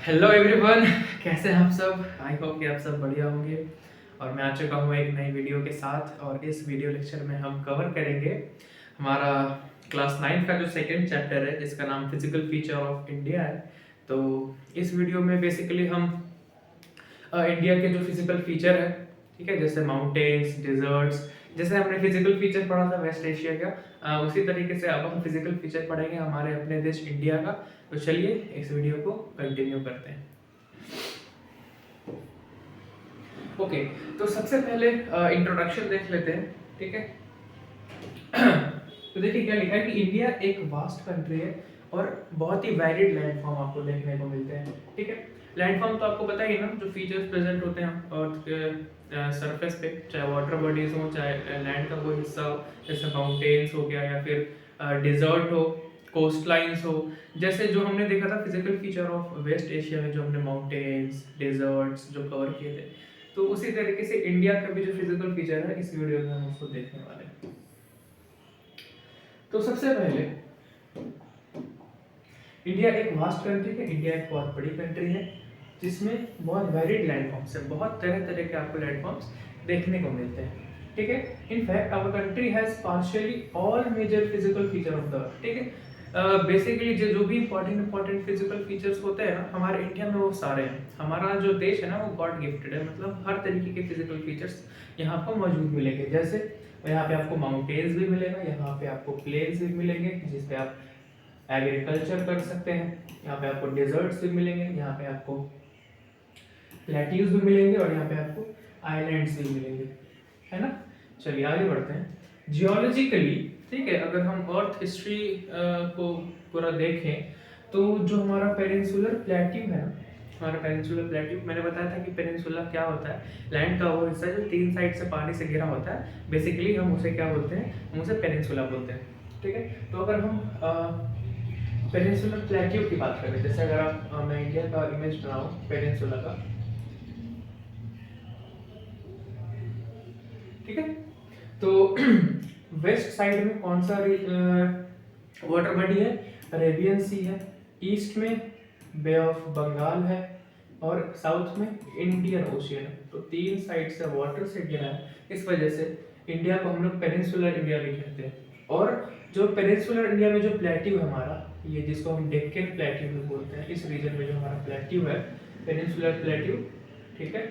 Hello everyone, कैसे हैं आप सब। आई होप कि आप सब बढ़िया होंगे। और मैं आ चुका हूँ एक नई वीडियो के साथ। और इस वीडियो लेक्चर में हम कवर करेंगे हमारा क्लास 9 का जो सेकंड चैप्टर है, जिसका नाम फिजिकल फीचर ऑफ इंडिया है। तो इस वीडियो में बेसिकली हम इंडिया के जो फिजिकल फीचर है, ठीक है, जैसे माउंटेन्स, डिजर्ट्स, जैसे हमने फिजिकल फीचर पढ़ा था वेस्ट एशिया का, उसी तरीके से अब हम फिजिकल फीचर पढ़ेंगे हमारे अपने देश इंडिया का। तो चलिए इस वीडियो को कंटिन्यू करते हैं। ओके, तो सबसे पहले इंट्रोडक्शन देख लेते हैं, ठीक है। तो देखिए क्या लिखा है कि इंडिया एक वास्ट कंट्री है और बहुत ही वैलिड लैंडफॉर्म आपको देखने को मिलते हैं, ठीक है। लैंडफॉर्म तो आपको पता ही है ना, जो फीचर्स प्रेजेंट होते हैं अर्थ के सरफेस पे, चाहे वाटर बॉडीज हो, चाहे लैंड का कोई हिस्सा हो, जैसे माउंटेन्स हो गया या फिर डिजर्ट हो, कोस्ट लाइन्स हो। जैसे जो हमने देखा था physical feature of West Asia में, जो हमने माउंटेन्स, डेजर्ट्स जो कवर किए थे, तो उसी तरीके से इंडिया का भी जो फिजिकल फीचर है इस वीडियो में हम उसको देखने वाले हैं। तो सबसे पहले इंडिया एक वास्ट कंट्री है, इंडिया एक बहुत बड़ी कंट्री है जिसमें बहुत वेरिड लैंडफॉर्म्स है, बहुत तरह तरह के आपको लैंडफॉर्म्स देखने को मिलते हैं, ठीक है। In fact our country has partially all major physical feature of the earth, ठीक है। बेसिकली जो भी इंपॉर्टेंट फिजिकल फीचर्स होते हैं ना हमारे इंडिया में, वो सारे हैं। हमारा जो देश है ना वो गॉड गिफ्टेड है, मतलब हर तरीके के फिजिकल फीचर्स यहाँ आपको मौजूद मिलेंगे। जैसे यहाँ पे आपको माउंटेन्स भी मिलेगा, यहाँ पे आपको प्लेन्स भी मिलेंगे जिसपे आप एग्रीकल्चर कर सकते हैं, यहाँ पे आपको डेजर्ट्स भी मिलेंगे, यहाँ पे आपको प्लेट्यूज भी मिलेंगे और यहाँ पे आपको आइलैंड्स भी मिलेंगे, है ना। चलिए आगे बढ़ते हैं। जियोलॉजिकली, ठीक है, अगर हम अर्थ हिस्ट्री को पूरा देखें तो जो हमारा पेनिनसुलर प्लेट्यू है ना, हमारा पेनिनसुलर प्लेट्यू, मैंने बताया था कि पेनिनसुला क्या होता है, लैंड का वो हिस्सा जो 3 साइड से पानी से घिरा होता है। बेसिकली हम उसे क्या बोलते हैं, हम उसे पेनिनसुला बोलते हैं, ठीक है। तो अगर हम पेनिनसुलर प्लेट्यू की बात करें, जैसे अगर आप मैं इंडिया का इमेज बनाऊं पेनिनसुला का, ठीक है। तो वेस्ट साइड में कौन सा वाटर बॉडी है, अरेबियन सी है, ईस्ट में बे ऑफ बंगाल है और साउथ में इंडियन ओशियन है। तो 3 साइड से वाटर से घिरा है, इस वजह से इंडिया को हम लोग पेनिनसुलर इंडिया भी कहते हैं। और जो पेनिनसुलर इंडिया में जो प्लेट्यू है हमारा, ये जिसको हम डेक्कन प्लेट्यू भी बोलते हैं, इस रीजन में जो हमारा प्लेट्यू है पेनिनसुलर प्लेट्यू, ठीक है,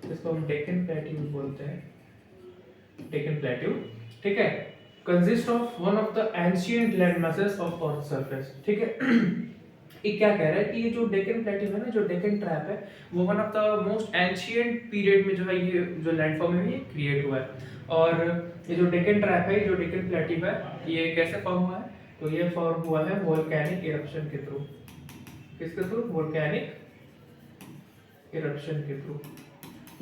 जिसको हम डेक्कन प्लेट्यू भी बोलते हैं, डेक्कन प्लेट्यू, ठीक है, consist of one of the ancient land message of earth surface, ठीक है। ये क्या कह रहा है कि ये जो डेक्कन प्लेट्यू है ना, जो डेक्कन ट्रैप है, वो one of the most ancient period में जो है ये जो लैंडफॉर्म है ये क्रिएट हुआ है। और ये जो डेक्कन ट्रैप है, जो डेक्कन प्लेट्यू है, ये कैसे फॉर्म हुआ है, तो ये फॉर्म हुआ है वोल्केनिक इरप्शन के थ्रू। किसके थ्रू, वोल्केनिक इरप्शन के थ्रू।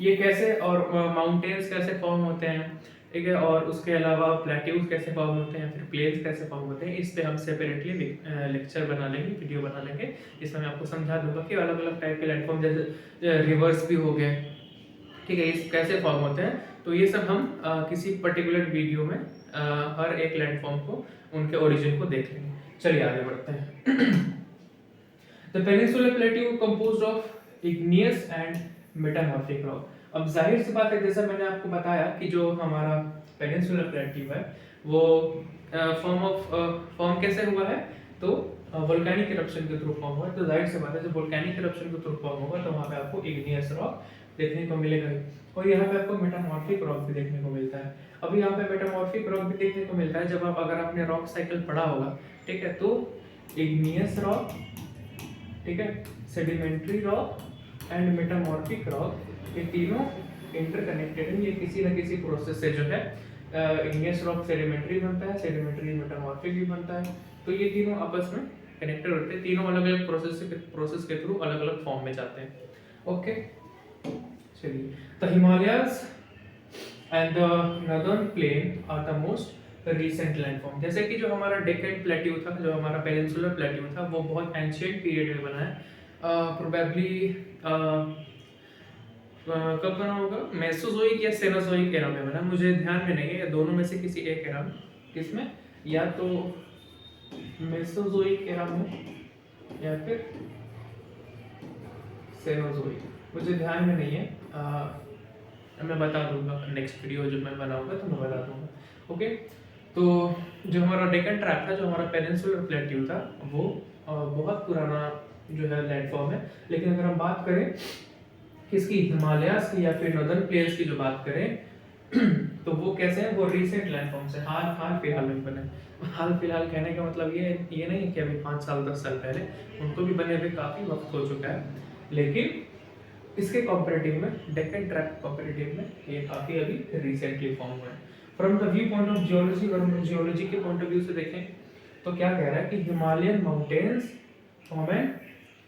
ये कैसे, और माउंटेन्स कैसे फॉर्म होते हैं, ठीक है, और उसके अलावा प्लेट्यूज कैसे फॉर्म होते हैं, फिर प्लेन्स कैसे फॉर्म होते हैं, इस पे हम सेपरेटली लेक्चर बना लेंगे, वीडियो बना लेंगे। इसमें मैं आपको समझा दूंगा कि अलग अलग टाइप के लैंडफॉर्म, जैसे रिवर्स भी हो गए, ठीक है, इस कैसे फॉर्म होते हैं। तो ये सब हम किसी पर्टिकुलर वीडियो में हर एक लैंडफॉर्म को, उनके ओरिजिन को देख लेंगे। चलिए आगे बढ़ते हैं। The peninsular plateau composed of igneous and metamorphic rock. अब जाहिर सी बात है, जैसा मैंने आपको बताया कि जो हमारा पेनिनसुलर प्लेट्यू है वो फॉर्म कैसे हुआ है, तो वोल्केनिक इरप्शन के थ्रू फॉर्म हुआ है। तो जाहिर सी बात है जब वोल्केनिक इरप्शन के थ्रू फॉर्म होगा तो वहाँ पे आपको इग्नियस रॉक देखने को मिलेगा ही, और यहाँ पे आपको मेटामॉर्फिक रॉक भी देखने को मिलता है। अभी यहाँ पे मेटामॉर्फिक रॉक भी देखने को मिलता है जब आप, अगर आपने रॉक साइकिल पढ़ा होगा, ठीक है, तो इग्नियस रॉक, ठीक है, sedimentary rock and metamorphic rock, ये तीनों इंटरकनेक्टेड हैं। ये किसी न किसी प्रोसेस से जो है इग्नियस रॉक सेडिमेंट्री बनता है, सेडिमेंट्री मेटामॉर्फिक भी बनता है। तो ये तीनों आपस में कनेक्टेड होते हैं, तीनों अलग अलग प्रोसेस के थ्रू अलग अलग फॉर्म में जाते हैं। ओके, चलिए, the Himalayas and the northern plain are the most recent landform. जैसे कि जो हमारा डेक्कन प्लेट्यू था, जो हमारा पेनिनसुलर प्लेट्यू था, वो बहुत एंशिएंट पीरियड में बना है। प्रोबेबली कब बना होगा, मेसोजोइक या सेनोजोइक एरा में बना, मुझे ध्यान में नहीं है, या दोनों में से किसी एक एरा में। किसमें, या तो मेसोजोइक एरा में या फिर सेनोजोइक, मुझे ध्यान में नहीं है, मैं बता दूंगा नेक्स्ट वीडियो जब मैं बनाऊंगा तो मैं बता दूंगा। ओके, तो जो हमारा डेक्कन ट्रैप था, जो हमारा पेनिनसुलर प्लेट्यू था, वो बहुत पुराना जो है लैंडफॉर्म है। लेकिन अगर हम बात करें किसकी, हिमालयास की या फिर नॉर्दर्न प्लेन्स की जो बात करें तो वो कैसे हैं, वो रिसेंट लैंडफॉर्म से हाल फिलहाल में बने। हाल फिलहाल कहने का मतलब ये नहीं है कि अभी 5 साल 10 साल पहले, उनको भी बने हुए काफ़ी वक्त हो चुका है। लेकिन इसके कॉम्परेटिव में, डेक्कन ट्रैप कॉम्परेटिव में, ये काफ़ी अभी रिसेंटली फॉर्म हुआ है। From the view point of geology, अगर हम जियोलॉजी के पॉइंट ऑफ व्यू से देखें तो क्या कह रहा है कि Himalayan mountains form an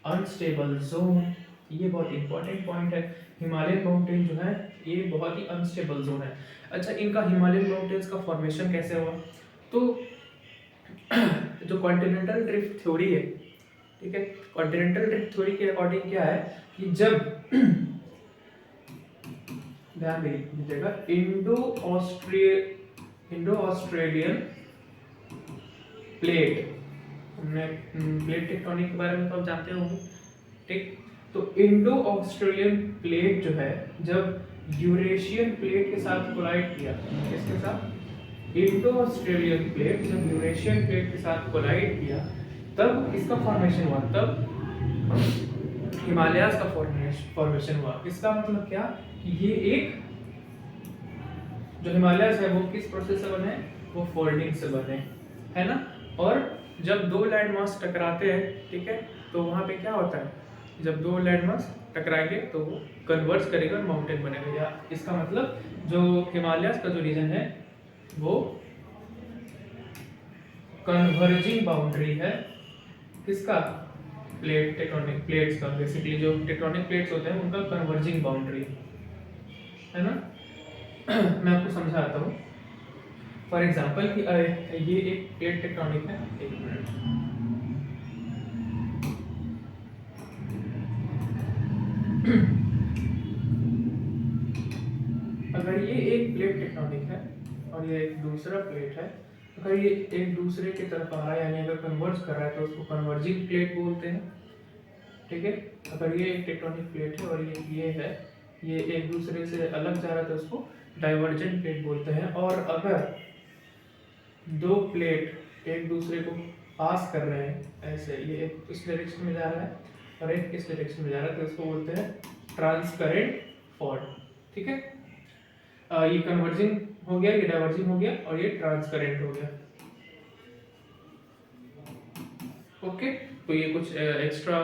unstable zone. ये बहुत इंपॉर्टेंट पॉइंट है। हिमालयन माउंटेन जो है ये बहुत ही अनस्टेबल जोन है। अच्छा, इनका हिमालयन माउंटेन्स का फॉर्मेशन कैसे हुआ, तो जो कॉन्टिनेंटल ड्रिफ्ट थ्योरी है, ठीक है, कॉन्टिनेंटल ड्रिफ्ट थ्योरी के अकॉर्डिंग क्या है कि जब ध्यान दीजिएगा, इंडो ऑस्ट्रेलियन प्लेट, हमने प्लेट टेक्टोनिक के बारे में तो आप जानते होंगे, ठीक। तो इंडो ऑस्ट्रेलियन प्लेट जो है जब यूरेशियन प्लेट के साथ कोलाइड किया, किसके साथ, इंडो ऑस्ट्रेलियन प्लेट जब यूरेशियन प्लेट के साथ कोलाइड किया, तब इसका फॉर्मेशन हुआ, तब हिमालयास का फॉर्मेशन हुआ। इसका मतलब क्या कि ये एक जो हिमालयास है वो किस प्रोसेस से बने, वो फोल्डिंग से बने, है ना। और जब दो लैंड मास टकराते हैं, ठीक है, तो वहाँ पे क्या होता है, जब दो लैंड मास टकराएंगे तो वो कन्वर्ज करेगा और माउंटेन बनेगा। या इसका मतलब जो हिमालयास का जो रीजन है वो कन्वर्जिंग बाउंड्री है, किसका, प्लेट टेक्टोनिक प्लेट्स का। बेसिकली जो टेक्टोनिक प्लेट्स होते हैं उनका कन्वर्जिंग बाउंड्री है ना। मैं आपको समझाता हूँ। फॉर एग्जाम्पल कि ये एक प्लेट टेक्टोनिक है, एक मिनट, अगर ये एक प्लेट टेक्टोनिक है और ये एक दूसरा प्लेट है, अगर ये एक दूसरे की तरफ आ रहा है यानी अगर कन्वर्ज कर रहा है तो उसको कन्वर्जिंग प्लेट बोलते हैं, ठीक है। अगर ये एक टेक्टोनिक प्लेट है और ये है, ये एक दूसरे से अलग जा रहा है तो उसको डाइवर्जेंट प्लेट बोलते हैं। और अगर दो प्लेट एक दूसरे को पास कर रहे हैं, ऐसे ये एक इस डायरेक्शन में जा रहा है और एक इस डायरेक्शन में जा रहा है, तो इसको बोलते हैं ट्रांसकरेंट फॉल्ट, ठीक है। ये कन्वर्जिंग हो गया, ये डाइवर्जिंग हो गया और ये ट्रांसकरेंट हो गया। ओके, तो ये कुछ एक्स्ट्रा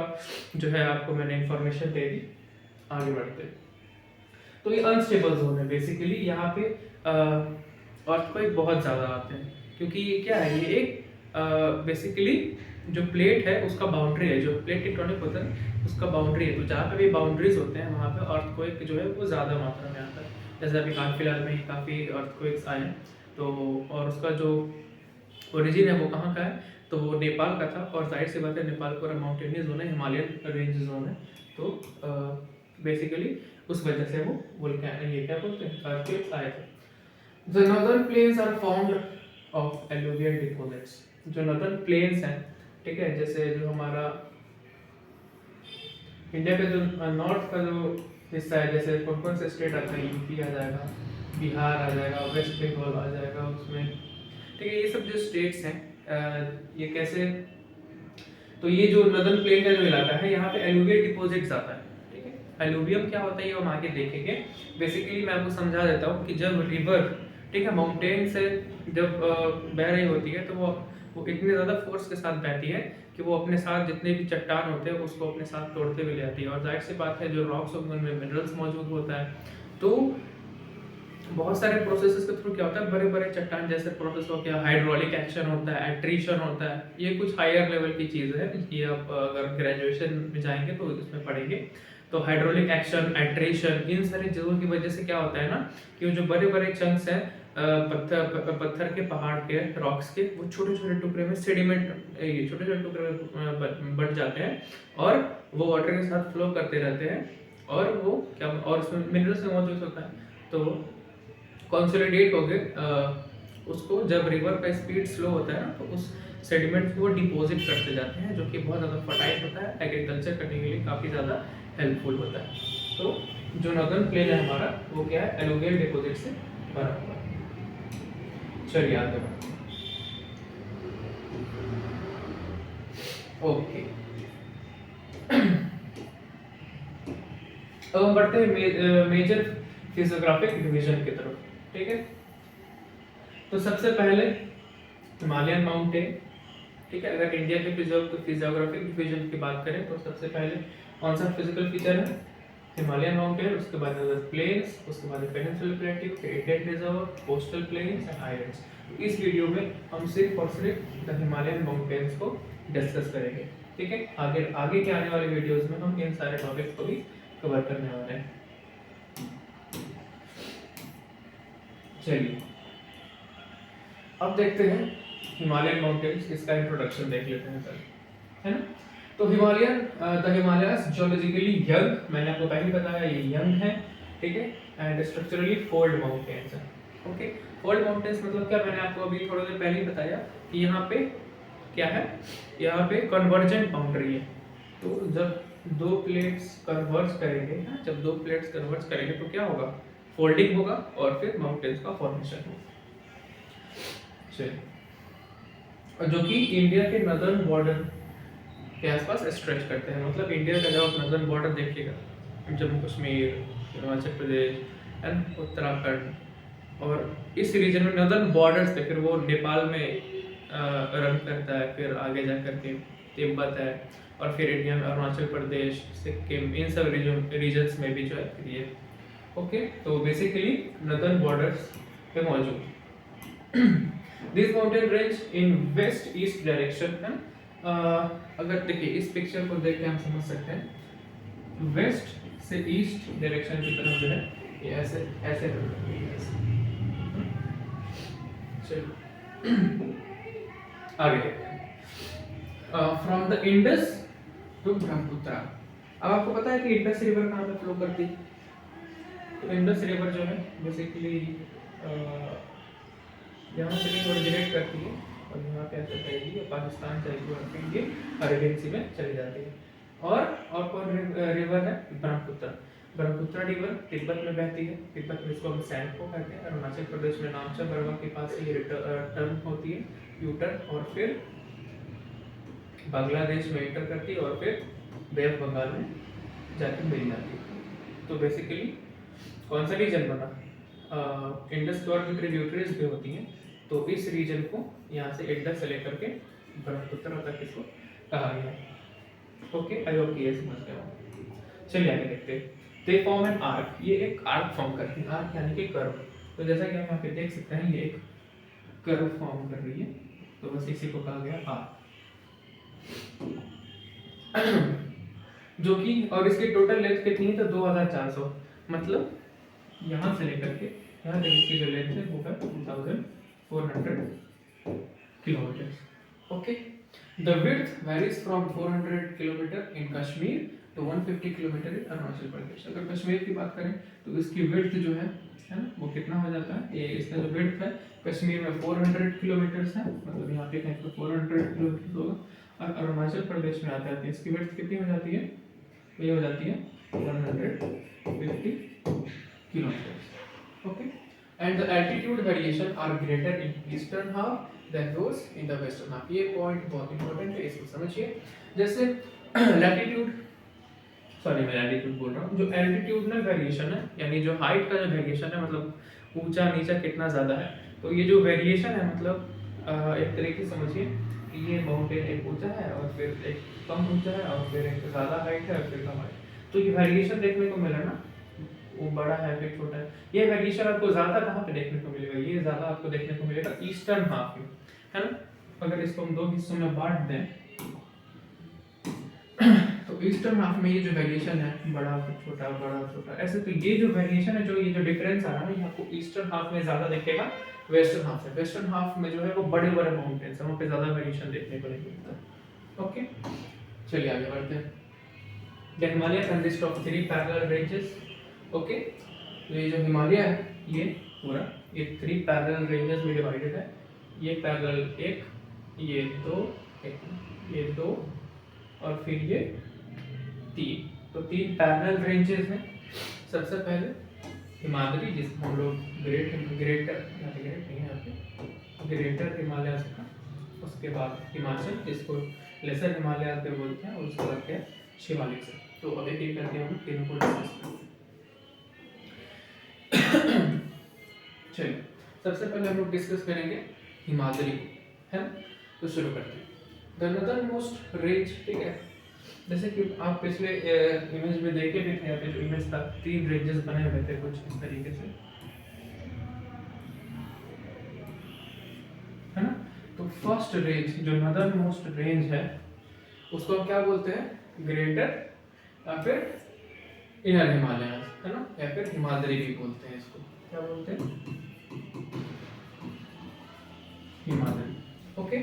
जो है आपको मैंने इंफॉर्मेशन दे दी। आगे बढ़ते हैं। तो ये अनस्टेबल जोन है बेसिकली, यहाँ पे अर्थक्वेक बहुत ज़्यादा आते हैं, क्योंकि ये क्या है, ये एक बेसिकली जो प्लेट है उसका बाउंड्री है, जो प्लेट टेक्टोनिक होता है उसका बाउंड्री है। तो जहाँ पे भी बाउंड्रीज होते हैं वहाँ पे अर्थक्वेक जो है वो ज़्यादा मात्रा में आता है। जैसे अभी हाल फिलहाल में ही काफ़ी अर्थक्वेक्स आए हैं, तो और उसका जो ओरिजिन है वो कहाँ का है, तो वो नेपाल का था। और जाहिर सी बात है नेपाल पूरा माउंटेनियस जोन है, हिमालयन रेंज जोन है, तो बेसिकली उस वजह से वो वोल्केनो, ये क्या बोलते हैं, अर्थक्वेक्स आए थे। The northern plains are formed of alluvial deposits। जो नॉर्दर्न प्लेन्स हैं, ठीक है, जैसे जो हमारा इंडिया का जो नॉर्थ का जो हिस्सा है, जैसे कौन कौन से स्टेट आते हैं, यूपी आ जाएगा, बिहार आ जाएगा, वेस्ट बंगाल आ जाएगा उसमें, ठीक है। ये सब जो स्टेट्स हैं ये कैसे, तो ये जो नॉर्दर्न प्लेन का जो इलाका है यहाँ पे एलुवियल डिपॉजिट्स आता है, ठीक है। एलुवियम क्या होता है ये हम आगे देखेंगे। बेसिकली मैं आपको समझा देता हूँ कि जब रिवर, ठीक है, माउंटेन से जब बह रही होती है तो वो इतने ज़्यादा फोर्स के साथ बहती है कि वो अपने साथ जितने भी चट्टान होते हैं उसको अपने साथ तोड़ते हुए ले आती है। और जाहिर सी बात है जो रॉक्स होंगे उनमें मिनरल्स मौजूद होता है, तो बहुत सारे प्रोसेसेस के थ्रू क्या होता है, बड़े बड़े चट्टान जैसे प्रोसेस हो गया, हाइड्रोलिक एक्शन होता है, एट्रीशन होता है, ये कुछ हायर लेवल की चीज़ है, ये आप अगर ग्रेजुएशन में जाएंगे तो इसमें पढ़ेंगे। तो हाइड्रोलिक एक्शन, एट्रीशन, इन सारी चीज़ों की वजह से क्या होता है ना कि जो बड़े बड़े चंक्स हैं पत्थर के, पहाड़ के, रॉक्स के, वो छोटे छोटे टुकड़े में सेडिमेंट, ये छोटे छोटे टुकड़े में बढ़ जाते हैं और वो वाटर के साथ फ्लो करते रहते हैं और वो क्या, और उसमें मिनरल्स मौजूद होता है, तो कंसोलिडेट हो गए। उसको जब रिवर का स्पीड स्लो होता है ना तो उस सेडिमेंट को डिपॉजिट करते जाते हैं, जो कि बहुत ज़्यादा फर्टाइल होता है, एग्रीकल्चर करने के लिए काफ़ी ज़्यादा हेल्पफुल होता है। तो जो नॉर्दर्न प्लेन है हमारा वो क्या है, एलुवियल डिपॉजिट से भरा हुआ है। चलिए आगे बढ़ते हैं। ओके, अब हम बढ़ते हैं मेजर फिजियोग्राफिक डिवीजन की तरफ। ठीक है, तो सबसे पहले हिमालयन माउंटेन। ठीक है, अगर इंडिया के फिजियोग्राफिक डिवीजन की बात करें तो सबसे पहले कौन सा फिजिकल फीचर है, हिमालयन माउंटेन, उसके बाद प्लेन्स, उसके बाद पेनिनसुलर प्लेट्यू, फिर Indian reserve, coastal plains and islands. तो इस वीडियो में हम सिर्फ और सिर्फ द हिमालयन माउंटेन्स को डिस्कस करेंगे। ठीक है, आगे आगे के आने वाले वीडियोस में हम इन सारे टॉपिक्स को भी कवर करने वाले हैं। चलिए अब देखते हैं हिमालयन माउंटेन्स, इसका इंट्रोडक्शन देख लेते हैं सर, है ना। तो द हिमालयास जियोलॉजिकली यंग, मैंने आपको पहले बताया ये यंग है। ठीक है, एंड स्ट्रक्चरली फोल्ड माउंटेन्स है। ओके, फोल्ड माउंटेन्स मतलब क्या, मैंने आपको अभी थोड़ी देर पहले ही बताया कि यहाँ पे क्या है, यहाँ पे कन्वर्जेंट बाउंड्री है। तो जब दो प्लेट्स कन्वर्ज करेंगे, जब दो प्लेट्स कन्वर्ज करेंगे तो क्या होगा, फोल्डिंग होगा और फिर माउंटेन्स का फॉर्मेशन होगा। चलिए, जो कि इंडिया के नदर्न बॉर्डर के आसपास स्ट्रेच करते हैं। मतलब इंडिया का जब आप नदर्न बॉर्डर देखिएगा, जम्मू कश्मीर, हिमाचल प्रदेश एंड उत्तराखंड, और इस रीजन में नदर्न बॉर्डर्स थे, फिर वो नेपाल में रन करता है, फिर आगे जा करके तिब्बत है, और फिर इंडिया में अरुणाचल प्रदेश, सिक्किम, इन सब रीजन्स में भी जो है फिर ये। ओके, तो बेसिकली नदर्न बॉर्डर्स पे मौजूद this mountain range in west east direction है। अगर देखिए इस पिक्चर को देख के हम समझ सकते हैं, वेस्ट से ईस्ट डायरेक्शन की तरफ जो है ये ऐसे ऐसे चलो आगे देखते हैं। From the Indus to Brahmaputra. अब आपको पता है कि इंडस रिवर कहाँ पे फ्लो करती है। तो इंडस रिवर जो है बेसिकली यहाँ से ओरिजिनेट करती है और यहाँ पे ऐसे जाएगी और पाकिस्तान जाएगी और फिर ये अरेबियन सी में चली जाती है। और कौन रिवर है, ब्रह्मपुत्र। ब्रह्मपुत्र रिवर तिब्बत में बहती है, तिब्बत में इसको हम सैंडपो कहते हैं। अरुणाचल प्रदेश में नामचा बरवा के पास ये टर्न होती है, यूटर्न, और फिर बांग्लादेश में एंटर करती है और फिर बे ऑफ बंगाल में जाकर मिल जाती है। तो बेसिकली कौन सा रीजन बना, इंडस और भी ट्रिब्यूटरीज भी होती हैं, तो इस रीजन को यहाँ से इंडस से लेकर के ब्रह्मपुत्र तक इसको कहा गया है। ओके, आई होप ये समझ गए हो। चलिए आगे देखते हैं। दे फॉर्म एन आर्क, ये एक आर्क फॉर्म करती है, आर्क यानी कि कर्व। तो जैसा कि आप यहाँ पे देख सकते हैं ये एक कर्व फॉर्म कर रही है, तो बस इसी को कहा गया आर्क। जो कि और इसकी टोटल लेंथ कितनी है, तो 2400, मतलब यहाँ से लेकर के यहाँ तक इसकी जो लेंथ है वो है 2400 kilometre. Okay, the width varies from 400 kilometre in Kashmir to 150 kilometre in Arunachal Pradesh. अगर कश्मीर की बात करें तो इसकी विड्थ जो है ना, वो कितना हो जाता है, ये इसका जो विड्थ है कश्मीर में 400 किलोमीटर है, मतलब यहाँ पे कहीं पर 400 किलोमीटर होगा, और अरुणाचल प्रदेश में आता है तो इसकी विड्थ कितनी हो जाती है, ये हो जाती है 150 kilometers. Okay, and the altitude variation are greater in eastern half than those in the western half. ये पॉइंट बहुत इंपॉर्टेंट है, इसको समझिए। जैसे लैटिट्यूड, सॉरी मैं लैटिट्यूड बोल रहा हूँ, जो एल्टीट्यूडनल वेरिएशन है, यानी जो हाइट का जो वेरिएशन है, मतलब ऊंचा नीचा कितना ज़्यादा है, तो ये जो वेरिएशन है मतलब एक तरीके से समझिए कि ये माउंटेन एक ऊंचा है और फिर एक कम ऊंचा है और फिर एक ज़्यादा हाइट है और फिर कम हाइट, तो ये वेरिएशन देखने को मिला ना, वो बड़ा है फिर छोटा है। ये वेरिएशन आपको ज़्यादा कहाँ पे देखने को मिलेगा, ये ज़्यादा आपको देखने को मिलेगा ईस्टर्न हाफ में, है ना। अगर इसको हम दो हिस्सों में बांट दें तो ईस्टर्न हाफ में ये जो वेरिएशन है बड़ा छोटा बड़ा छोटा ऐसे, तो ये जो वेरिएशन है, जो ये जो डिफरेंस आ रहा है ना, ये आपको ईस्टर्न हाफ में ज़्यादा दिखेगा वेस्टर्न हाफ से। वेस्टर्न हाफ में जो है वो बड़े बड़े माउंटेन्स हैं, वहाँ पे ज़्यादा वेरिएशन देखने को नहीं मिलता। ओके, चलिए आगे बढ़ते हैं। The Himalaya consist of 3 parallel ranges. Okay, तो ये जो हिमालय है ये पूरा ये 3 पैरेलल रेंजेस में डिवाइडेड है। ये पैरेलल 1, ये 2, ये 2 और फिर ये 3, तो 3 पैरेलल रेंजेस हैं। सबसे पहले हिमाद्री, जिसको हम लोग ग्रेटर हिमालयस का, उसके बाद हिमाचल जिसको लेसर हिमालय पे बोलते हैं, और उसके बाद क्या शिवालिक से। तो अब एक एक करके हम तीनों को डिस्कस करते हैं। चलिए, सबसे पहले हम लोग डिस्कस करेंगे हिमाद्री को, है ना। तो शुरू करते हैं। द नॉर्दर्न मोस्ट रेंज, ठीक है, जैसे कि आप पिछले इमेज में देखे भी थे, यहाँ पे जो इमेज था 3 रेंजेस बने हुए थे कुछ इस तरीके से, है ना। तो फर्स्ट रेंज जो नॉर्दर्न मोस्ट रेंज है उसको हम क्या बोलते हैं, ग्रेटर या फिर इनर हिमालय, है ना, या फिर हिमाद्री भी बोलते हैं इसको, क्या बोलते हैं, हिमाद्री। ओके,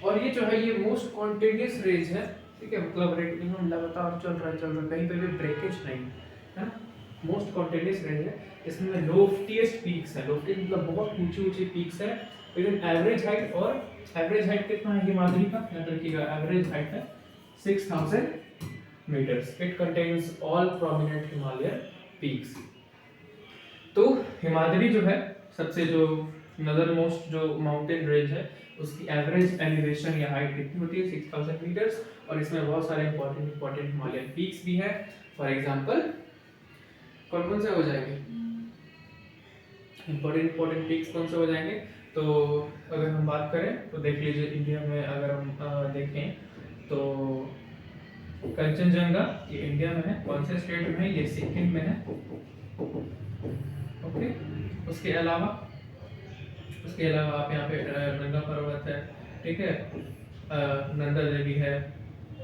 और ये जो है ये मोस्ट कॉन्टिन्यूअस रेंज है, ठीक है, मतलब रेटिंग में लगातार चल रहा है, कहीं पे भी ब्रेकेज नहीं है ना। मोस्ट कॉन्टिन्यूअस रेंज है, इसमें लोफ्टीएस्ट पीक्स है, लोफ्टी मतलब बहुत ऊंची ऊंची पीक्स है, लेकिन एवरेज हाइट, और एवरेज हाइट कितना है हिमाद्री का, याद रखिएगा, एवरेज हाइट है 6000 metres. It contains all prominent Himalayan peaks. तो हिमाद्री जो है सबसे जो नॉर्दर्न मोस्ट जो माउंटेन रेंज है उसकी एवरेज एलिवेशन या हाइट कितनी होती है, 6000 मीटर्स, और इसमें बहुत सारे इंपॉर्टेंट हिमालयन पीक्स भी हैं। फॉर एग्जांपल कौन कौन से हो जाएंगे, इंपॉर्टेंट पीक्स कौन से हो जाएंगे, तो अगर हम बात करें तो देख लीजिए, इंडिया में अगर हम देखें तो कंचनजंगा ये इंडिया में है, कौन से स्टेट में है, ये सिक्किम में है। ओके, उसके अलावा आप यहाँ पे नंगा पर्वत है, ठीक है, नंदा देवी है,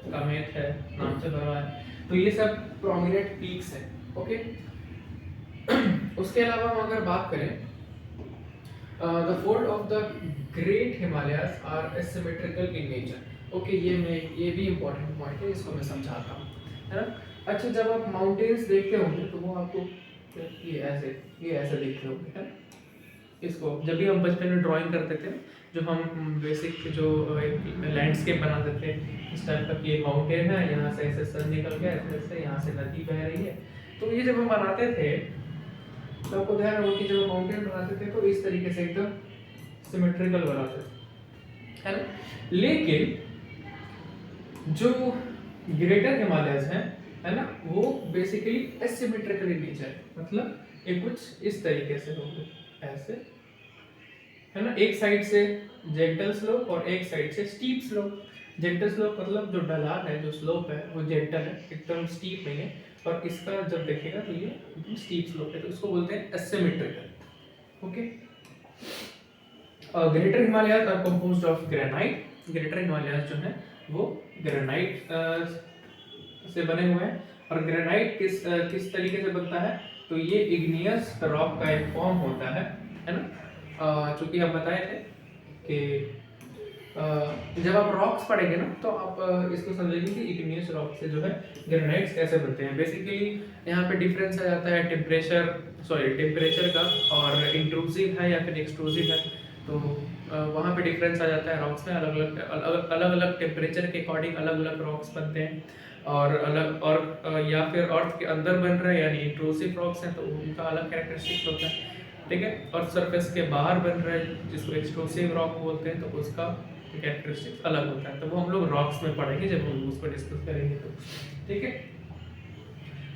कामेत है, नामचा बरवा है, तो ये सब प्रोमिनेंट पीक्स है। ओके, उसके अलावा हम अगर बात करें the fold of the great Himalayas are asymmetrical in nature. Okay, ये भी इंपॉर्टेंट पॉइंट है, इसको मैं समझाता हूँ, है ना। अच्छा, जब आप माउंटेन्स देखते होंगे तो वो आपको ये ऐसे देखते होंगे, है ना। इसको जब भी हम बचपन में ड्राइंग करते थे, जो हम बेसिक जो लैंडस्केप बनाते थे इस टाइप का, ये माउंटेन है, यहाँ से ऐसे सन निकल गया, ऐसे यहाँ से नदी बह रही है, तो ये जब हम बनाते थे तो आपको ध्यान होगा कि जब माउंटेन बनाते थे तो इस तरीके से एकदम सिमेट्रिकल बनाते थे, है ना। लेकिन जो ग्रेटर हिमालयस है ना, वो बेसिकली एसिमेट्रिकल इन नेचर है, मतलब ये कुछ इस तरीके से होंगे, ऐसे, है ना, एक साइड से जेंटल स्लोप और एक साइड से स्टीप स्लोप। जेंटल स्लोप मतलब जो ढलान है, जो स्लोप है वो जेंटल है, एकदम स्टीप नहीं है, और इसका जब देखेगा तो ये स्टीप स्लोप है, तो उसको बोलते हैं asymmetrical. Okay, greater Himalayas are composed of granite. Greater Himalayas जो है वो ग्रेनाइट से बने हुए हैं, और ग्रेनाइट किस तरीके से बनता है, तो ये इग्नियस रॉक का एक फॉर्म होता है ना। चूंकि हम बताए थे कि जब आप रॉक्स पढ़ेंगे ना तो आप इसको समझेंगे कि इग्नियस रॉक से जो है ग्रेनाइट्स कैसे बनते हैं। बेसिकली यहाँ पे डिफरेंस आ जाता है टेम्परेचर का, और इंट्रूसिव है या फिर एक्सट्रूसिव है, तो वहाँ पे डिफरेंस आ जाता है रॉक्स में। अलग अलग टेम्परेचर के अकॉर्डिंग अलग अलग रॉक्स बनते हैं, और या फिर अर्थ के अंदर बन रहे हैं यानी इंट्रूसिव रॉक्स हैं तो उनका अलग कैरेक्टरिस्टिक्स होता है, ठीक है, और सरफेस के बाहर बन रहे हैं जिसको एक्सट्रूसिव रॉक बोलते हैं तो उसका कैरेक्टरिस्टिक्स अलग होता है। तो वो हम लोग रॉक्स में पढ़ेंगे जब हम उसको डिस्कस करेंगे, तो ठीक है।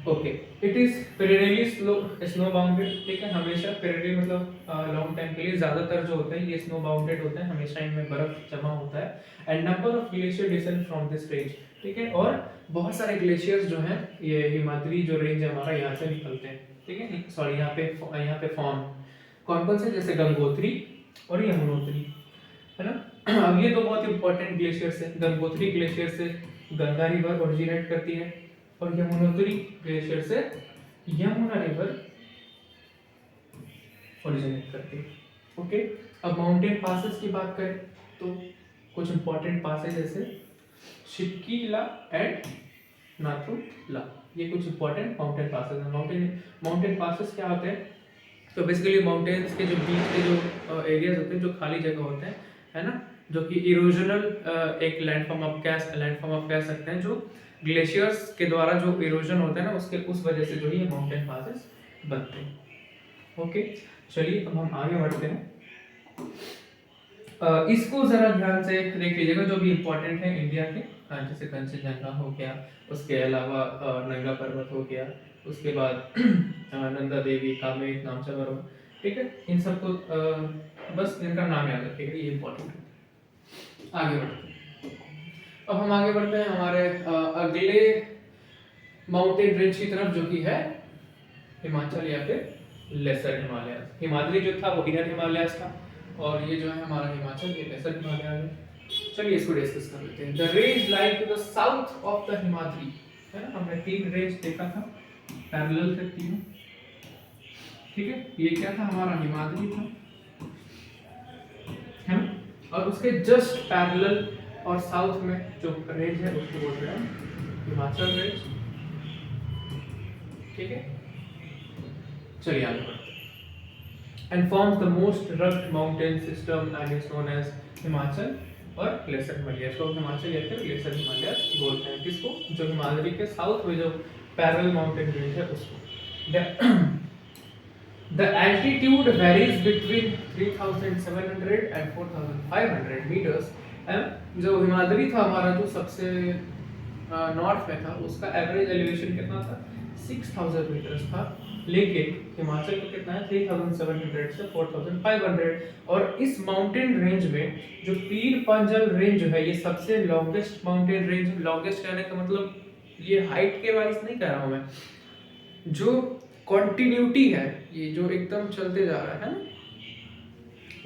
Okay, it is perennially snow bounded, ठीक है, हमेशा पेरिनियली मतलब लॉन्ग टाइम के लिए, ज्यादातर जो होते हैं ये स्नो बाउंडेड होते हैं, हमेशा इनमें बर्फ जमा होता है। And number of glacier descend from this range, ठीक है, और बहुत सारे ग्लेशियर्स जो हैं ये हिमाद्री जो रेंज है हमारा यहाँ से निकलते हैं, ठीक है, सॉरी यहाँ पे फॉर्म कौन कौन से, जैसे गंगोत्री और यमुनोत्री, है ना। अब ये तो बहुत इंपॉर्टेंट ग्लेशियर्स है। गंगोत्री ग्लेशियर से गंगा रिवर ओरिजिनेट करती है, और यमुनोत्री ग्लेशियर से यमुना रिवर ओरिजिनेट करती है। ओके, अब माउंटेन पासेस की बात करें तो कुछ इंपॉर्टेंट पासेस जैसे शिपकीला एंड नाथुला, ये कुछ इंपॉर्टेंट माउंटेन पासेस हैं। माउंटेन पासेस क्या होते हैं, तो बेसिकली माउंटेन्स के जो बीच के जो एरियाज होते हैं, जो खाली जगह होते हैं, है ना, जो कि इरोजनल एक लैंडफॉर्म आप कह सकते हैं, जो ग्लेशियर्स के द्वारा जो इरोजन होता है ना उसके उस वजह से जो ये माउंटेन पासेस बनते हैं। ओके, चलिए अब हम आगे बढ़ते हैं। इसको जरा ध्यान से देख लीजिएगा जो भी इम्पोर्टेंट है इंडिया के, जैसे कंचनजंगा हो गया, उसके अलावा नंगा पर्वत हो गया, उसके बाद नंदा देवी, कामेट, नामचा पर्वत, ठीक है, इन सबको बस इनका नाम याद रखिएगा, ये इम्पोर्टेंट है। आगे बढ़ते हैं। अब हम आगे बढ़ते हैं हमारे अगले माउंटेन रेंज की तरफ, जो कि है हिमाचल या फिर लेसर हिमालय। हिमाद्री जो था वो इनर हिमालयस था, और ये जो है हमारा हिमाचल, ये लेसर हिमालय है। चलिए इसको डिस्कस कर लेते हैं। The range like to the south of the Himadri, है ना, हमने 3 रेंज देखा था, पैरेलल थे तीनों, ठीक है। ये क्या था, हमारा हिमाद्री था, है ना, और उसके जस्ट पैरेलल और साउथ में जो रेंज है उसको बोल रहे हैं हिमाचल रेंज, ठीक है। चलिए आगे बढ़ते हैं। And forms the most rugged mountain system and is known as Himachal और लेसर हिमालयस। तो हिमाचल या फिर लेसर हिमालयस बोलते हैं किसको, जो हिमालय के साउथ में जो पैरेलल माउंटेन रेंज है उसको। The altitude varies between 3,700 and 4,500 meters। जो हिमाद्री था हमारा, जो सबसे नॉर्थ में था, उसका एवरेज एलिवेशन कितना था, 6,000 मीटर्स था, लेकिन हिमाचल का कितना है, 3,700 से 4,500। और इस माउंटेन रेंज में जो पीर पंजल रेंज जो है, ये सबसे लॉन्गेस्ट माउंटेन रेंज। लॉन्गेस्ट कहने का मतलब ये हाइट के वाइज नहीं कह रहा हूँ मैं, जो कॉन्टिन्यूटी है, ये जो एकदम चलते जा रहा है ना,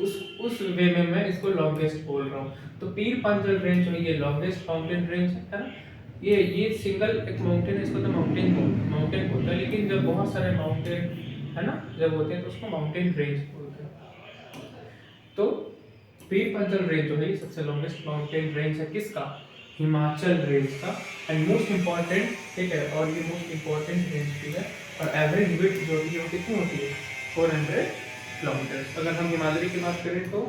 उस वे में मैं इसको लॉन्गेस्ट बोल रहा हूँ। तो पीर पंजल रेंज जो है ये लॉन्गेस्ट माउंटेन रेंज है ना। ये सिंगल एक माउंटेन है, इसको तो माउंटेन बोलता है, लेकिन जब बहुत सारे माउंटेन है ना जब होते हैं तो उसको माउंटेन रेंज बोलते हैं। तो पीर पंजल रेंज जो है ये सबसे लॉन्गेस्ट माउंटेन रेंज है किसका, हिमाचल रेंज का। एंड मोस्ट इम्पॉर्टेंट, ठीक है, और ये मोस्ट इम्पॉर्टेंट रेंज भी है। और एवरेज विड्थ जो है वो कितनी होती है, 400 किलोमीटर। अगर हम हिमालय की बात करें तो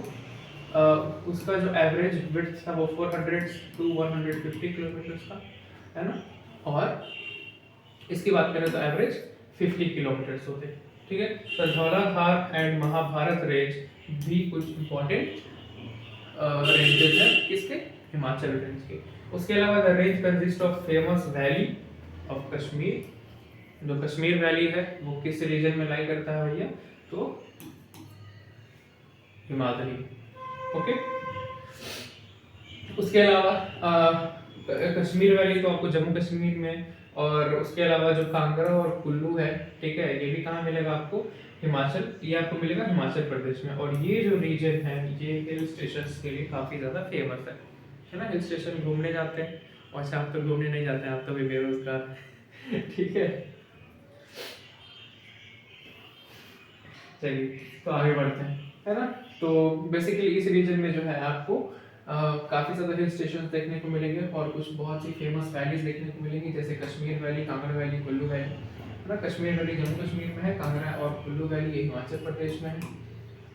उसका जो एवरेज विड्थ था वो 400 to 150 किलोमीटर था, है ना। और इसकी बात करें तो एवरेज 50 किलोमीटर होते, ठीक है। तो धौलाधार एंड महाभारत रेंज भी कुछ इम्पोर्टेंट रेंजेस हैं किसके, हिमाचल रेंज के। उसके अलावा the range consist of famous valley of Kashmir. जो कश्मीर वैली है वो किस रीजन में लाई करता है भैया, तो हिमाद्री, ओके। उसके अलावा कश्मीर वैली तो आपको जम्मू कश्मीर में, और उसके अलावा जो कांगड़ा और कुल्लू है, ठीक है, ये भी कहाँ मिलेगा आपको, हिमाचल, ये आपको मिलेगा हिमाचल प्रदेश में। और ये जो रीजन है ये हिल स्टेशंस के लिए काफ़ी ज़्यादा फेमस है ना। हिल स्टेशन घूमने जाते हैं, और अच्छा आप तो घूमने नहीं जाते हैं, आप तो भी बेरोजगार हैं ठीक है। चलिए तो आगे बढ़ते हैं, है ना। तो बेसिकली इस रीजन में जो है आपको काफ़ी ज़्यादा हिल स्टेशन देखने को मिलेंगे, और कुछ बहुत सी फेमस वैलीज देखने को मिलेंगी, जैसे Kashmir valley, Kangra valley, Kullu valley, है ना। कश्मीर वैली जम्मू कश्मीर में है, कांगड़ा और कुल्लू वैली ये हिमाचल प्रदेश में है।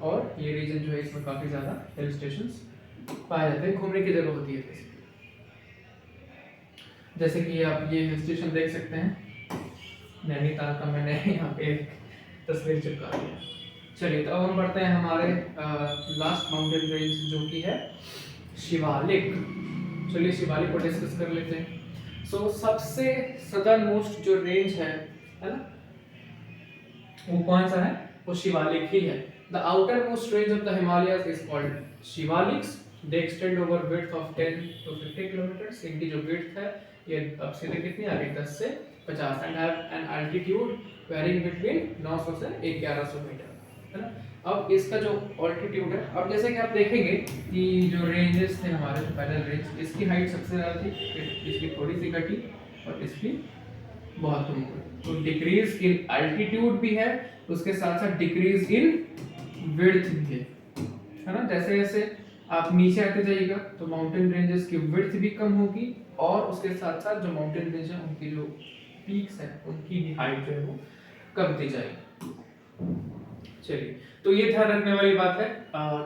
और ये रीजन जो है इसमें काफ़ी ज़्यादा हिल स्टेशन पाए जाते हैं, घूमने की जगह होती है। जैसे कि आप ये हिल स्टेशन देख सकते हैं, नैनीताल का मैंने यहाँ पे तस्वीर चिपका दिया। चलिए तो अब हम बढ़ते हैं हमारे लास्ट माउंटेन रेंज जो कि है शिवालिक। चलिए शिवालिक को डिस्कस कर लेते हैं। सो सबसे सदर्न मोस्ट जो रेंज है ना, वो कौन सा है, वो शिवालिक ही है। The outer most range of the Himalayas is called Shivaliks. They extend over width of 10 to 50 kilometre. इनकी जो विड्थ है ये अब सीधे कितनी आ रही, 10 से 50, and have an altitude varying between 900 से 1100 मीटर, है ना। अब इसका जो ऑल्टीट्यूड है, अब जैसे कि आप देखेंगे कि जो रेंजेस थे हमारे, जो पैरेलल रेंज, इसकी हाइट सबसे ज़्यादा थी, इसकी थोड़ी सी घटी, और इसकी बहुत कम हुई। तो डिक्रीज इन एल्टीट्यूड भी है, उसके साथ साथ डिक्रीज इन विड्थ भी है ना। जैसे जैसे आप नीचे आते जाइएगा तो माउंटेन रेंजेस की विड्थ भी कम होगी, और उसके साथ साथ जो माउंटेन रेंज है उनकी जो पीक्स हैं उनकी भी हाइट जो है वो कमती जाएगी। चलिए तो ये ध्यान रखने वाली बात है,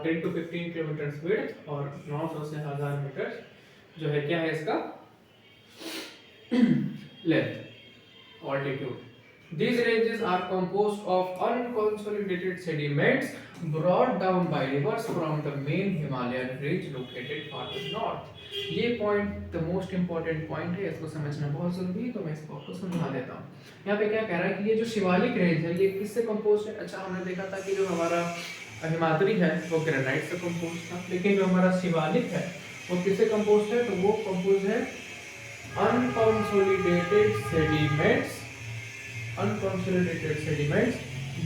10 to 15 किलोमीटर विड्थ और 900 से 1000 मीटर जो है क्या है इसका length, altitude. These ranges are composed of unconsolidated sediments brought down by rivers from the main Himalayan range located farther north. ये point the most important point है, इसको समझना बहुत जरूरी है, तो मैं इसको आपको समझा देता हूँ। यहाँ पे क्या कह रहा है कि ये जो शिवालिक रेंज है ये किससे कंपोज है? अच्छा, हमने देखा था कि जो हमारा हिमाद्री है वो ग्रेनाइट से कंपोज था, लेकिन जो हमारा शिवालिक है वो किससे कंपोज है? तो वो कंपोज है अनकंसोलिडेटेड सेडिमेंट्स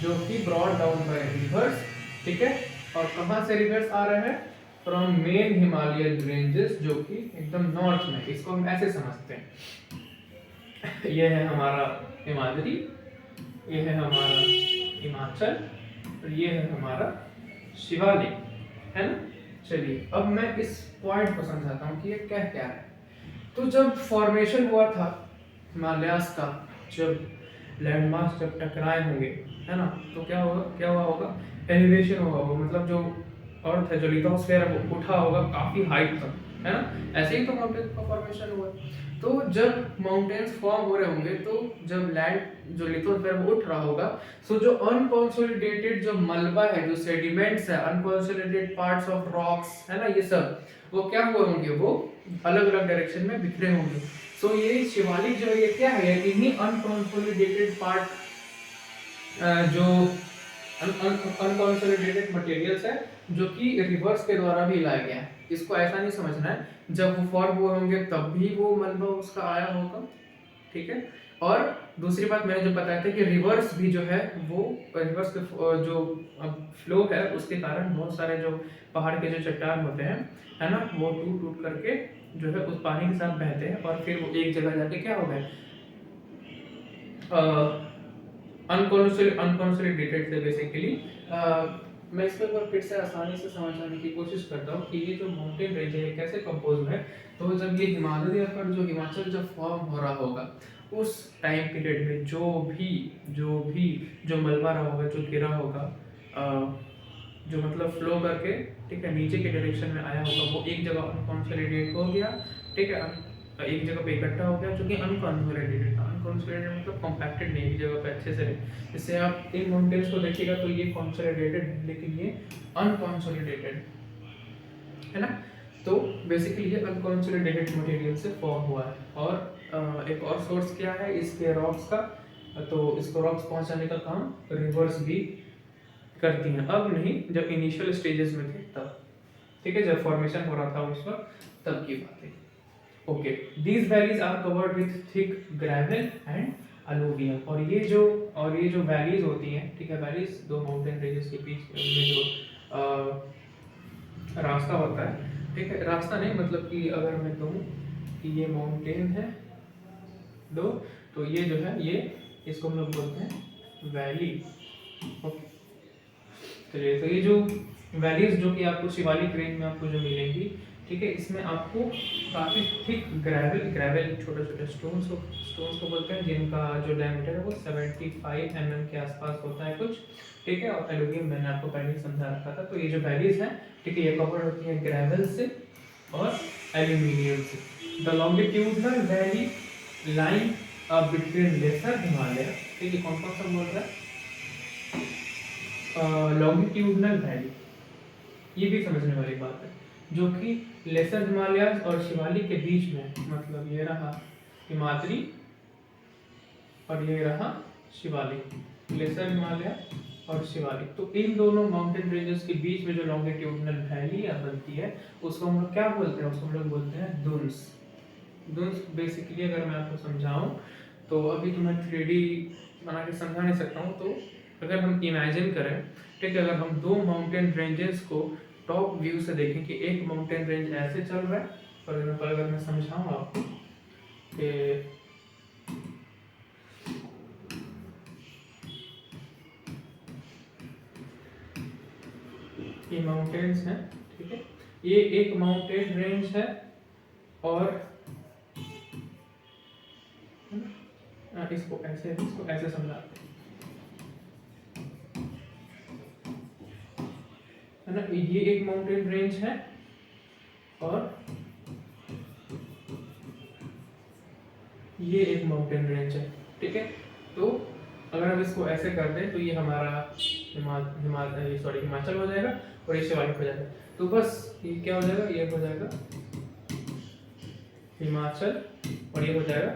जो कि ब्रॉट डाउन बाय रिवर्स, ठीक है। और कहाँ से रिवर्स आ रहे हैं? फ्रॉम मेन हिमालयन रेंजेस, जो कि एकदम नॉर्थ में। इसको हम ऐसे समझते हैं, ये है हमारा हिमाद्री, ये है हमारा हिमाचल, और ये है हमारा शिवालिक, है ना। चलिए अब मैं इस पॉइंट को समझाता हूँ कि ये क्या क्या है। तो जब फॉर्मेशन हुआ था हिमालयास का, जब लैंडमास जब टकराए होंगे, है ना, तो क्या हुआ होगा? एलिवेशन हुआ होगा, मतलब जो अर्थ है, जो लिथोस्फीयर है वो उठा होगा काफी हाइट तक, है ना। ऐसे ही तो माउंटेन का फॉर्मेशन हुआ। तो जब माउंटेन्स फॉर्म हो रहे होंगे, तो जब लैंड जो लिथोस्फीयर वो उठ रहा होगा, सो जो अनकंसोलिडेटेड जो मलबा है, जो सेडिमेंट्स है, अनकंसोलिडेटेड पार्ट्स ऑफ रॉक्स, है ना, ये सब वो क्या हुए होंगे? वो अलग अलग डायरेक्शन में बिखरे होंगे। सो ये शिवालिक जो है ये क्या है? इन्हीं अनकंसोलिडेटेड पार्ट जो अनकंसोलिडेटेड मटेरियल्स है, जो कि रिवर्स के द्वारा भी लाया गया है। इसको ऐसा नहीं समझना है जब वो फॉर्म हुए होंगे तब भी वो मलबा उसका आया होगा, ठीक है। और दूसरी बात मैंने जो बताया था कि रिवर्स भी जो है वो रिवर्स के जो फ्लो है उसके कारण बहुत सारे जो पहाड़ के जो चट्टान होते हैं, है ना, वो टूट टूट करके जो है उस पानी के साथ बहते हैं, और फिर वो एक जगह जाके क्या हो गए? अनकंसोलिडेटेड से बेसिकली। मैं इसको एक बार फिर से आसानी से समझाने की कोशिश करता हूँ कि ये जो माउंटेन रेंज है कैसे कंपोज है। तो जब ये हिमालय पर जो हिमाचल जब फॉर्म हो रहा होगा, उस टाइम पीरियड में जो मलबा रहा होगा, जो गिरा होगा, जो मतलब फ्लो करके, ठीक है, नीचे के डायरेक्शन में आया होगा, वो एक जगह अनकंसोलिडेट हो गया, ठीक है, एक जगह पे इकट्ठा हो गया, जो कि अनकंसोलिडेटेड था। अनकंसोलिडेटेड मतलब कॉम्पैक्टेड नहीं, एक जगह पे अच्छे से नहीं। जैसे आप इन माउंटेन्स को देखिएगा तो ये कंसोलिडेटेड है, लेकिन ये अनकंसोलिडेटेड है ना। तो बेसिकली ये अनकंसोलिडेटेड मटेरियल से फॉर्म हुआ है। और एक और सोर्स क्या है इसके रॉक्स का? तो इसको रॉक्स पहुंचाने का काम रिवर्स भी करती हैं। अब नहीं, जब इनिशियल स्टेजेस में थे तब, ठीक है, जब फॉर्मेशन हो रहा था उस वक्त, तब की बात है। Okay, these valleys are covered with thick gravel and alluvium। और ये जो वैलीज होती हैं, ठीक है, वैलीज दो माउंटेन रेंजेस के बीच में जो रास्ता होता है, ठीक है, रास्ता नहीं मतलब कि अगर मैं कहूँ कि ये माउंटेन है दो, तो ये जो है ये इसको हम लोग बोलते हैं वैली। ओके, चलिए, तो ये जो वैलीज जो कि आपको शिवालिक रेंज में आपको जो मिलेंगी, ठीक है, इसमें आपको काफ़ी थिक ग्रेवल छोटे छोटे स्टोन्स को बोलते हैं, जिनका जो डायमीटर है वो 75 mm के आसपास होता है कुछ, ठीक है। और एलुमिनियम मैंने आपको पहले ही समझा रखा था। तो ये जो वैलीज हैं, ठीक है, ये कवर होती है ग्रेवल से और एल्यूमिनियम से। The longitudinal valley line between lesser Himalaya, ठीक है, कौन कौन सा बोल रहा है? लॉन्गिट्यूडनल वैली, ये भी समझने वाली बात है, जो कि लेसर हिमालय और शिवालिक के बीच में, मतलब ये रहा हिमाद्री और ये रहा शिवालिक, लेसर हिमालय और शिवालिक। तो इन दोनों माउंटेन रेंजेस के बीच में जो लॉन्गिट्यूडनल वैली बनती है, उसको हम लोग क्या बोलते हैं? उसको हम लोग बोलते हैं दुन्स। दुन्स बेसिकली अगर मैं आपको समझाऊं, तो अभी तो मैं 3D बना के समझा नहीं सकता हूँ। तो अगर हम इमेजिन करें, ठीक है, अगर हम दो माउंटेन रेंजेस को टॉप व्यू से देखें कि एक माउंटेन रेंज ऐसे चल रहा है, फॉर एग्जाम्पल अगर मैं समझाऊँ आपको कि ये माउंटेन्स हैं, ठीक है, ये एक माउंटेन रेंज है, और इसको ऐसे समझाते हैं, है ना। ये एक माउंटेन रेंज है, और ये एक माउंटेन रेंज है, ठीक है। तो अगर हम इसको ऐसे कर दें तो ये हमारा हिमाचल हो जाएगा और ये शिवालिक हो जाएगा। तो बस ये क्या हो जाएगा, ये हो जाएगा हिमाचल और ये हो जाएगा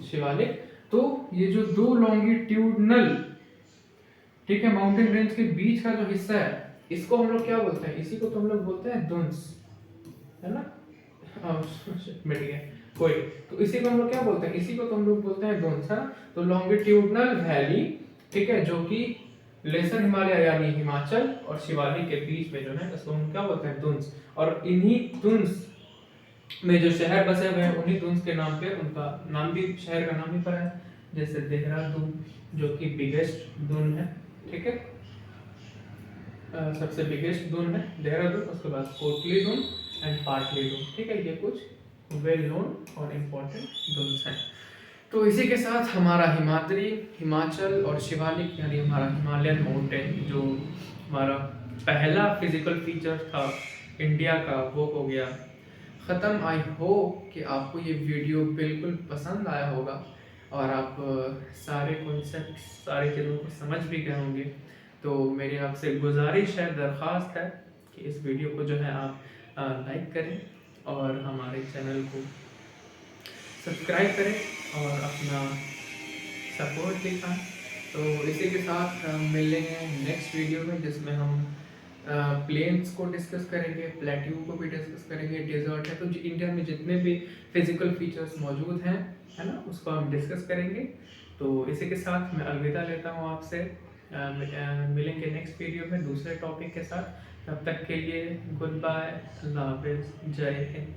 शिवालिक। तो ये जो दो लॉन्गिट्यूडनल, ठीक है, माउंटेन रेंज के बीच का जो हिस्सा है इसको हम लोग क्या बोलते हैं, इसी को तो हम लोग बोलते हैं दुन्स, है ना। मिट गया कोई। तो इसी को हम लोग क्या बोलते हैं, इसी को तो हम लोग बोलते हैं दुन्स, है ना। तो लॉन्गिट्यूडनल वैली, ठीक है, जो कि लेसर हिमालय यानी हिमाचल और शिवालिक के बीच में जो है इसको हम क्या बोलते हैं, दुन्स। और इन्हीं दुन्स में जो शहर बसे हुए हैं उन्हीं दुन्स के नाम पे उनका नाम भी, शहर का नाम ही पड़ा है। जैसे देहरादून जो कि बिगेस्ट दून है, ठीक है, सबसे बिगेस्ट दून है देहरादून। उसके बाद कोटली दून एंड पाटली दून, ठीक है, ये कुछ वेल नोन और इम्पोर्टेंट दून्स हैं। तो इसी के साथ हमारा हिमाचल और शिवालिक यानी हमारा हिमालयन माउंटेन जो हमारा पहला फिजिकल फीचर था इंडिया का वो हो गया ख़त्म। आई होप कि आपको ये वीडियो बिल्कुल पसंद आया होगा और आप सारे कॉन्सेप्ट, सारी चीज़ों को समझ भी गए होंगे। तो मेरी आपसे गुजारिश है, दरख्वास्त है कि इस वीडियो को जो है आप लाइक करें और हमारे चैनल को सब्सक्राइब करें और अपना सपोर्ट दिखाएं। तो इसी के साथ मिलेंगे नेक्स्ट वीडियो में जिसमें हम प्लेन्स को डिस्कस करेंगे, प्लेट्यू को भी डिस्कस करेंगे, डेजर्ट है, तो इंडिया में जितने भी फिजिकल फीचर्स मौजूद हैं, है ना, उसको हम डिस्कस करेंगे। तो इसी के साथ मैं अलविदा लेता हूँ आपसे। मिलेंगे नेक्स्ट वीडियो में दूसरे टॉपिक के साथ। तब तक के लिए गुड बाय, अल्लाह हाफिज़, जय हिंद।